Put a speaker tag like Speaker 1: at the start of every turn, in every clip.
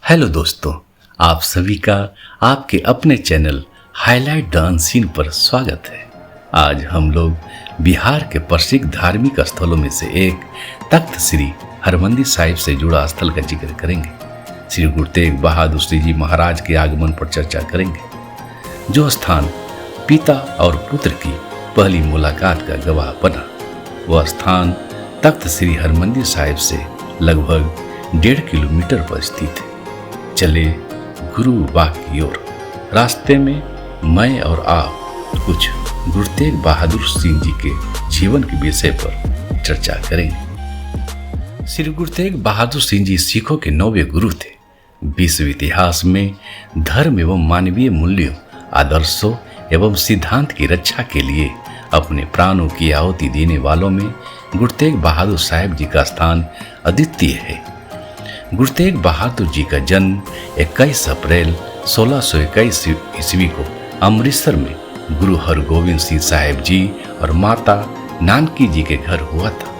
Speaker 1: Hello दोस्तों, आप सभी का आपके अपने चैनल हाईलाइट द अनसीन पर स्वागत है। आज हम लोग बिहार के प्रसिद्ध धार्मिक स्थलों में से एक तख्त श्री हरमंदिर साहिब से जुड़ा स्थल का जिक्र करेंगे। श्री गुरु तेग बहादुर श्री जी महाराज के आगमन पर चर्चा करेंगे। जो स्थान पिता और पुत्र की पहली मुलाकात का गवाह बना, वह स्थान तख्त श्री हरमंदिर साहिब से लगभग 1.5 किलोमीटर पर स्थित है। चले गुरु बाग की ओर। रास्ते में मैं और आप कुछ गुरु तेग बहादुर सिंह जी के जीवन के विषय पर चर्चा करेंगे। श्री गुरु तेग बहादुर सिंह जी सिखों के 9वें गुरु थे। विश्व इतिहास में धर्म एवं मानवीय मूल्यों, आदर्शों एवं सिद्धांत की रक्षा के लिए अपने प्राणों की आहुति देने वालों में गुरु तेग बहादुर साहिब जी का स्थान अद्वितीय है। गुरु तेग बहादुर जी का जन्म 21 अप्रैल 1621 ईस्वी को अमृतसर में गुरु हरगोविंद सिंह साहिब जी और माता नानकी जी के घर हुआ था।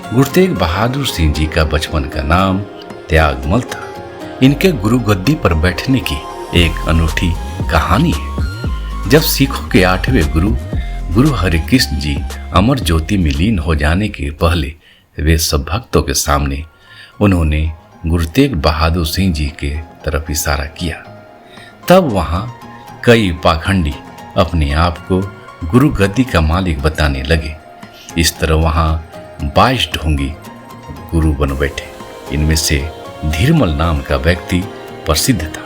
Speaker 1: गुरु तेग बहादुर सिंह जी का बचपन का नाम त्यागमल था। इनके गुरु गद्दी पर बैठने की एक अनूठी कहानी है। जब सिखों के 8वें गुरु हरिकृष्ण जी अमर ज्योति में लीन हो जाने के पहले वे सब भक्तों के सामने उन्होंने गुरु तेग बहादुर सिंह जी के तरफ इशारा किया। तब वहां कई पाखंडी अपने आप को गुरु गद्दी का मालिक बताने लगे। इस तरह वहां 22 ढोंगी गुरु बन बैठे। इनमें से धीरमल नाम का व्यक्ति प्रसिद्ध था।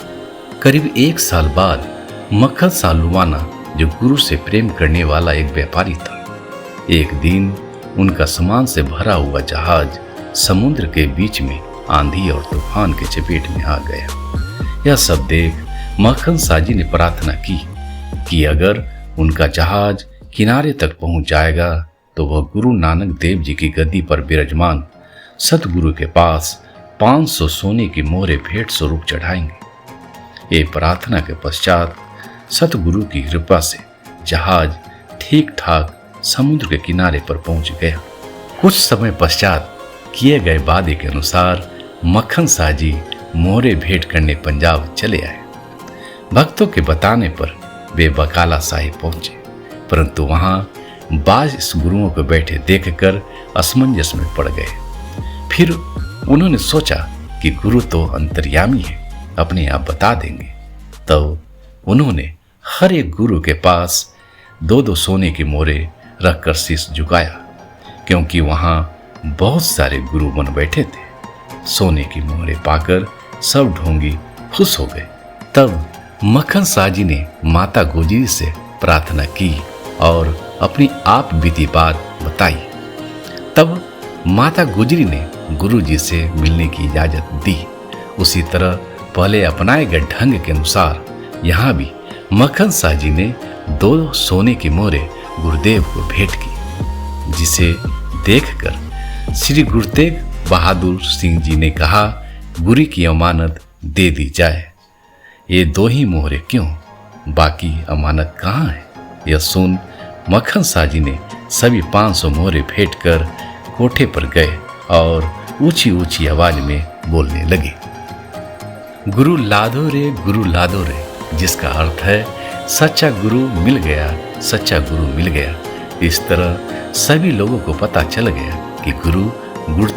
Speaker 1: करीब 1 साल बाद मक्खन सालुवाना, जो गुरु से प्रेम करने वाला एक व्यापारी था, एक दिन उनका सामान से भरा हुआ जहाज समुद्र के बीच में आंधी और तूफान के चपेट में आ गया। यह सब देख मक्खन साजी ने प्रार्थना की कि अगर उनका जहाज किनारे तक पहुंच जाएगा तो वह गुरु नानक देव जी की गद्दी पर विराजमान सतगुरु के पास 500 सोने की मोहरें भेंट स्वरूप चढ़ाएंगे। ये प्रार्थना के पश्चात सतगुरु की कृपा से जहाज ठीक ठाक समुद्र के किनारे पर पहुंच गया। कुछ समय पश्चात किए गए वादे के अनुसार मक्खन साजी मोहरे भेंट करने पंजाब चले आए। भक्तों के बताने पर वे बकाला साहिब पहुंचे, परंतु वहां 22 गुरुओं को बैठे देखकर असमंजस में पड़ गए। फिर उन्होंने सोचा कि गुरु तो अंतर्यामी है, अपने आप बता देंगे। तब उन्होंने हर एक गुरु के पास 2-2 सोने की मोहरें रखकर शीश झुकाया, क्योंकि वहां बहुत सारे गुरु बन बैठे थे। सोने की मोहरें पाकर सब ढोंगी खुश हो गए। तब मक्खन साजी ने माता गुजरी से प्रार्थना की और अपनी आप बीती बात बताई। तब माता गुजरी ने गुरु जी से मिलने की इजाजत दी। उसी तरह पहले अपनाए गए ढंग के अनुसार यहाँ भी मक्खन साजी ने 2 सोने की मोहरें गुरुदेव को भेंट की, जिसे देखकर श्री गुरु तेग बहादुर सिंह जी ने कहा, गुरु की अमानत दे दी जाए। ये 2 ही मोहरें क्यों, बाकी अमानत कहाँ है? यह सुन मक्खन साजी ने सभी 500 मोहरें भेंट कर कोठे पर गए और ऊंची ऊंची आवाज में बोलने लगे, गुरु लादो रे, जिसका अर्थ है सच्चा गुरु मिल गया, सच्चा गुरु मिल गया। इस तरह सभी लोगों को पता चल गया कि गुरु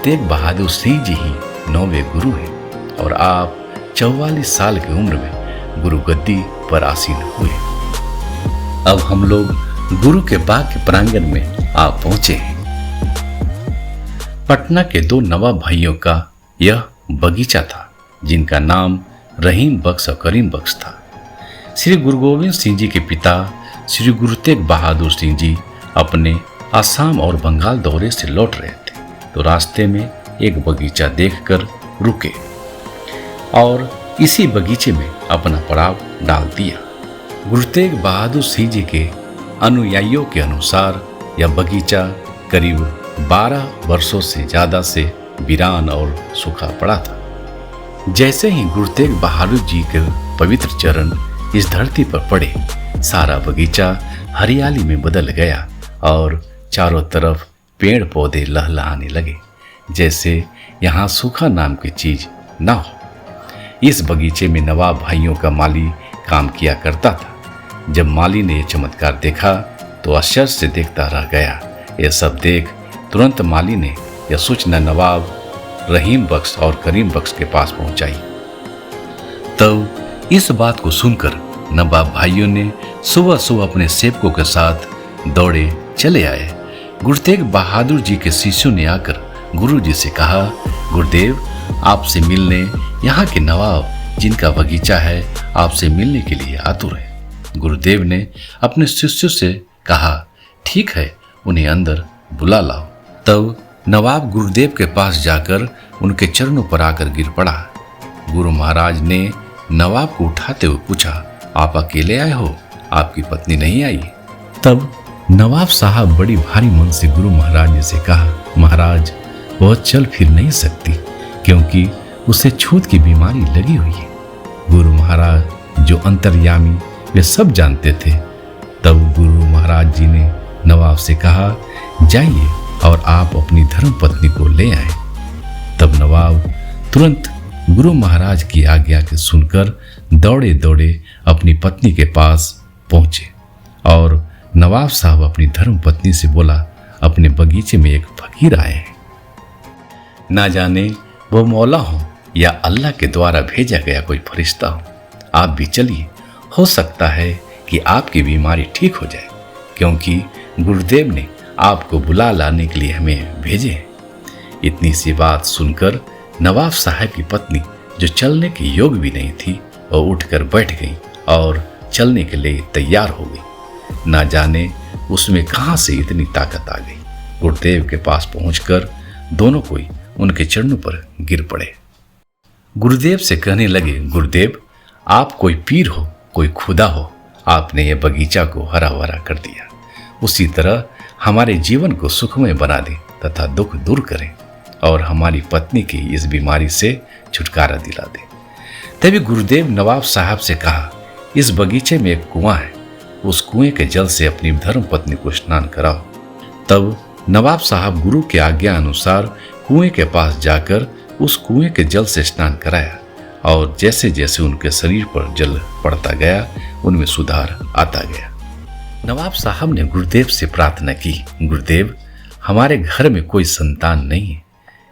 Speaker 1: तेग बहादुर सिंह जी ही 9वें गुरु हैं और आप 44 साल की उम्र में गुरु गद्दी पर आसीन हुए। अब हम लोग गुरु के बाग के प्रांगण में आ पहुंचे हैं। पटना के 2 नवाब भाइयों का यह बगीचा था, जिनका नाम रहीम बख्श और करीम बख्श था। श्री गुरु गोविंद सिंह जी के पिता श्री गुरु तेग बहादुर सिंह जी अपने असम और बंगाल दौरे से लौट रहे थे, तो रास्ते में एक बगीचा देखकर रुके और इसी बगीचे में अपना पड़ाव डाल दिया। गुरु तेग बहादुर सिंह जी के अनुयायियों के अनुसार यह बगीचा करीब 12 वर्षों से ज्यादा से वीरान और सूखा पड़ा था। जैसे ही गुरु तेग बहादुर जी के पवित्र चरण इस धरती पर पड़े, सारा बगीचा हरियाली में बदल गया और चारों तरफ पेड़ पौधे लहलहाने लगे, जैसे यहाँ सूखा नाम की चीज ना हो। इस बगीचे में नवाब भाइयों का माली काम किया करता था। जब माली ने यह चमत्कार देखा तो आश्चर्य से देखता रह गया। यह सब देख तुरंत माली ने यह सूचना नवाब रहीम बख्श और करीम बख्श के पास पहुंचाई। तब इस बात को सुनकर नवाब भाइयों ने सुबह सुबह अपने सेवकों के साथ दौड़े चले आए। गुरु तेग बहादुर जी के शिष्यों ने आकर गुरु जी से कहा, गुरुदेव, आपसे मिलने यहाँ के नवाब जिनका बगीचा है आपसे मिलने के लिए आतुर है। गुरुदेव ने अपने शिष्यों से कहा, ठीक है, उन्हें अंदर बुला लाओ। तब नवाब गुरुदेव के पास जाकर उनके चरणों पर आकर गिर पड़ा। गुरु महाराज ने नवाब को उठाते हुए पूछा, आप अकेले आए हो, आपकी पत्नी नहीं आई? तब नवाब साहब बड़ी भारी मन से गुरु महाराज जी से कहा, महाराज, वह चल फिर नहीं सकती क्योंकि उसे छूत की बीमारी लगी हुई है। गुरु महाराज जो अंतर्यामी वे सब जानते थे। तब गुरु महाराज जी ने नवाब से कहा, जाइए और आप अपनी धर्म पत्नी को ले आए। तब नवाब तुरंत गुरु महाराज की आज्ञा के सुनकर दौड़े दौड़े अपनी पत्नी के पास पहुंचे और नवाब साहब अपनी धर्म पत्नी से बोला, अपने बगीचे में एक फकीर आए हैं, ना जाने वो मौला हो या अल्लाह के द्वारा भेजा गया कोई फरिश्ता हो। आप भी चलिए, हो सकता है कि आपकी बीमारी ठीक हो जाए, क्योंकि गुरुदेव ने आपको बुला लाने के लिए हमें भेजे हैं। इतनी सी बात सुनकर नवाब साहब की पत्नी, जो चलने के योग भी नहीं थी, वह उठकर बैठ गई और चलने के लिए तैयार हो गई। ना जाने उसमें कहां से इतनी ताकत आ गई। गुरुदेव के पास पहुंचकर दोनों कोई उनके चरणों पर गिर पड़े। गुरुदेव से कहने लगे, गुरुदेव, आप कोई पीर हो, कोई खुदा हो, आपने ये बगीचा को हरा भरा कर दिया। उसी तरह हमारे जीवन को सुखमय बना दें तथा दुख दूर करें और हमारी पत्नी की इस बीमारी से छुटकारा दिला दें। तभी गुरुदेव नवाब साहब से कहा, इस बगीचे में एक कुआं है, उस कुएं के जल से अपनी धर्म पत्नी को स्नान कराओ। तब नवाब साहब गुरु की आज्ञा अनुसार कुएं के पास जाकर उस कुएं के जल से स्नान कराया और जैसे जैसे उनके शरीर पर जल पड़ता गया उनमें सुधार आता गया। नवाब साहब ने गुरुदेव से प्रार्थना की, गुरुदेव, हमारे घर में कोई संतान नहीं है।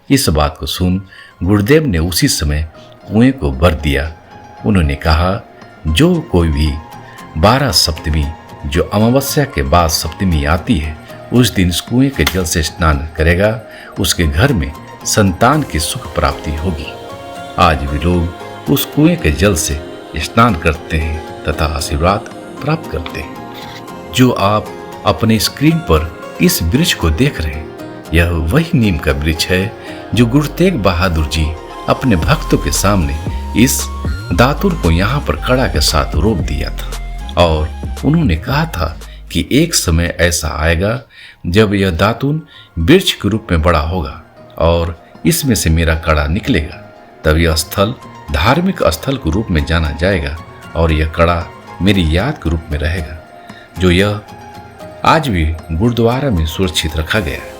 Speaker 1: इस बात को सुन गुरुदेव ने उसी समय कुएं को भर दिया। उन्होंने कहा, जो कोई भी 12 सप्तमी, जो अमावस्या के बाद सप्तमी आती है, उस दिन इस कुएं के जल से स्नान करेगा, उसके घर में संतान की सुख प्राप्ति होगी। आज भी लोग उस कुएं के जल से स्नान करते हैं तथा आशीर्वाद प्राप्त करते हैं। जो आप अपने स्क्रीन पर इस वृक्ष को देख रहे हैं, यह वही नीम का वृक्ष है जो गुरु तेग बहादुर जी अपने भक्तों के सामने इस दातुर को यहाँ पर कड़ा के साथ रोप दिया था और उन्होंने कहा था कि एक समय ऐसा आएगा जब यह दातुन वृक्ष के रूप में बड़ा होगा और इसमें से मेरा कड़ा निकलेगा। तब यह स्थल धार्मिक स्थल के रूप में जाना जाएगा और यह कड़ा मेरी याद के रूप में रहेगा, जो यह आज भी गुरुद्वारा में सुरक्षित रखा गया है।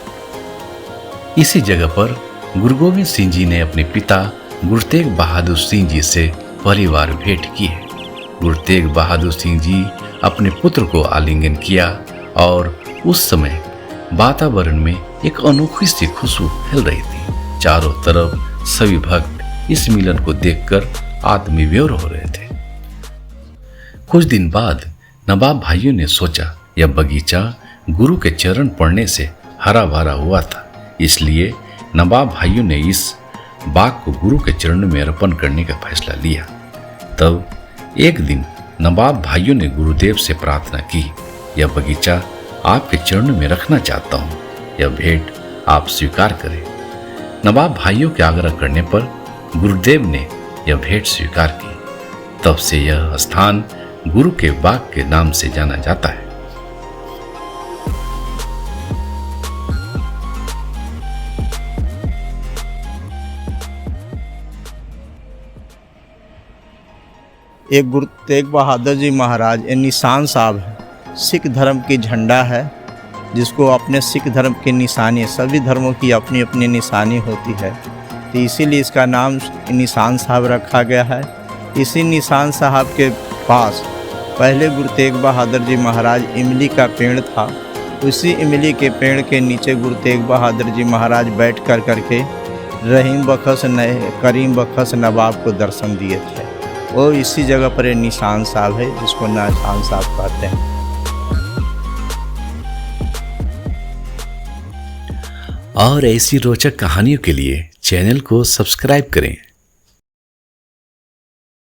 Speaker 1: इसी जगह पर गुरु गोविंद सिंह जी ने अपने पिता गुरु तेग बहादुर सिंह जी से पहली बार भेंट की है। गुरु तेग बहादुर सिंह जी अपने पुत्र को आलिंगन किया और उस समय वातावरण में एक अनोखी सी खुशबू फैल रही थी। चारों तरफ सभी भक्त इस मिलन को देखकर आत्मविभोर हो रहे थे। कुछ दिन बाद नवाब भाइयों ने सोचा, यह बगीचा गुरु के चरण पड़ने से हरा भरा हुआ था, इसलिए नवाब भाइयों ने इस बाग को गुरु के चरणों में अर्पण करने का फैसला लिया। तब एक दिन नवाब भाइयों ने गुरुदेव से प्रार्थना की, यह बगीचा आपके चरणों में रखना चाहता हूँ, यह भेंट आप स्वीकार करें। नवाब भाइयों के आग्रह करने पर गुरुदेव ने यह भेंट स्वीकार की। तब से यह स्थान गुरु के बाग के नाम से जाना जाता है।
Speaker 2: एक गुरु तेग बहादुर जी महाराज ये निशान साहब है, सिख धर्म की झंडा है, जिसको अपने सिख धर्म की निशानी, सभी धर्मों की अपनी अपनी निशानी होती है। तो इसीलिए इसका नाम निशान साहब रखा गया है। इसी निशान साहब के पास पहले गुरु तेग बहादुर जी महाराज इमली का पेड़ था। उसी इमली के पेड़ के नीचे गुरु तेग बहादुर जी महाराज बैठ कर करके करीम बख्श नवाब को दर्शन दिए थे। वो इसी जगह पर ये निशान साहब है, जिसको निशान साहब कहते हैं।
Speaker 1: और ऐसी रोचक कहानियों के लिए चैनल को सब्सक्राइब करें।